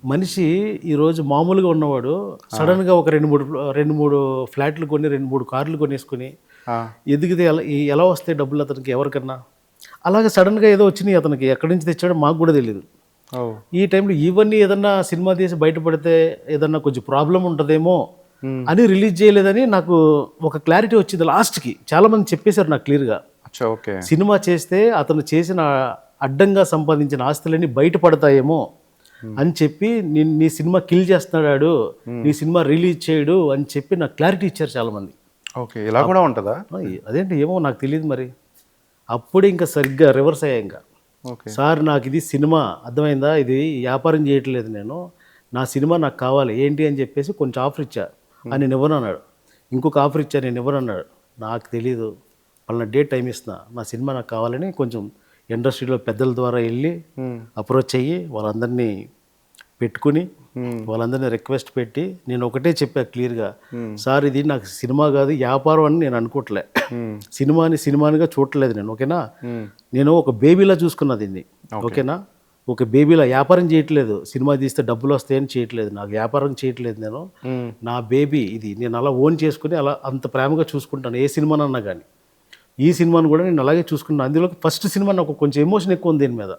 మనిషి ఈరోజు మామూలుగా ఉన్నవాడు సడన్గా ఒక రెండు మూడు ఫ్లాట్లు కొని 2-3 కార్లు కొనేసుకుని ఎదిగితే ఎలా వస్తాయి డబ్బులు అతనికి ఎవరికన్నా అలాగే సడన్గా ఏదో వచ్చినాయి అతనికి ఎక్కడి నుంచి తెచ్చాడో మాకు కూడా తెలియదు. ఈ టైంలో ఇవన్నీ ఏదన్నా సినిమా తీసి బయటపడితే ఏదన్నా కొంచెం ప్రాబ్లం ఉంటుందేమో అని రిలీజ్ చేయలేదని నాకు ఒక క్లారిటీ వచ్చింది లాస్ట్కి. చాలామంది చెప్పేశారు నాకు క్లియర్గా, సినిమా చేస్తే అతను చేసిన అడ్డంగా సంపాదించిన ఆస్తులన్నీ బయటపడతాయేమో అని చెప్పి నీ సినిమా కిల్ చేస్తున్నాడు, నీ సినిమా రిలీజ్ చేయడు అని చెప్పి నాకు క్లారిటీ ఇచ్చారు చాలామంది. ఓకే, ఇలా కూడా ఉంటుందా? అదేంటి ఏమో నాకు తెలియదు. మరి అప్పుడే ఇంకా సరిగ్గా రివర్స్ అయ్యా. ఇంకా సార్ నాకు ఇది సినిమా అర్థమైందా, ఇది వ్యాపారం చేయట్లేదు నేను, నా సినిమా నాకు కావాలి ఏంటి అని చెప్పేసి కొంచెం ఆఫర్ ఇచ్చా. నేను ఇవ్వను అన్నాడు. ఇంకొక ఆఫర్ ఇచ్చా, నేను ఇవ్వను అన్నాడు. నాకు తెలీదు, వాళ్ళ డేట్ టైం ఇస్తున్నా, నా సినిమా నాకు కావాలని కొంచెం ఇండస్ట్రీలో పెద్దల ద్వారా వెళ్ళి అప్రోచ్ అయ్యి వాళ్ళందరినీ పెట్టుకుని వాళ్ళందరినీ రిక్వెస్ట్ పెట్టి నేను ఒకటే చెప్పా క్లియర్గా, సార్ ఇది నాకు సినిమా కాదు వ్యాపారం అని నేను అనుకోవట్లే, సినిమానిగా చూడట్లేదు నేను, ఓకేనా, నేను ఒక బేబీలా చూసుకున్నా దీన్ని, ఓకేనా, ఒక బేబీలా వ్యాపారం చేయట్లేదు, సినిమా తీస్తే డబ్బులు వస్తాయని చేయట్లేదు, నాకు వ్యాపారం చేయట్లేదు, నేను నా బేబీ ఇది, నేను అలా ఓన్ చేసుకుని అలా అంత ప్రేమగా చూసుకుంటాను ఏ సినిమానన్నా కానీ. ఈ సినిమాను కూడా నేను అలాగే చూసుకున్నాను. అందులో ఫస్ట్ సినిమా నాకు కొంచెం ఎమోషన్ ఎక్కువ ఉంది దీని మీద.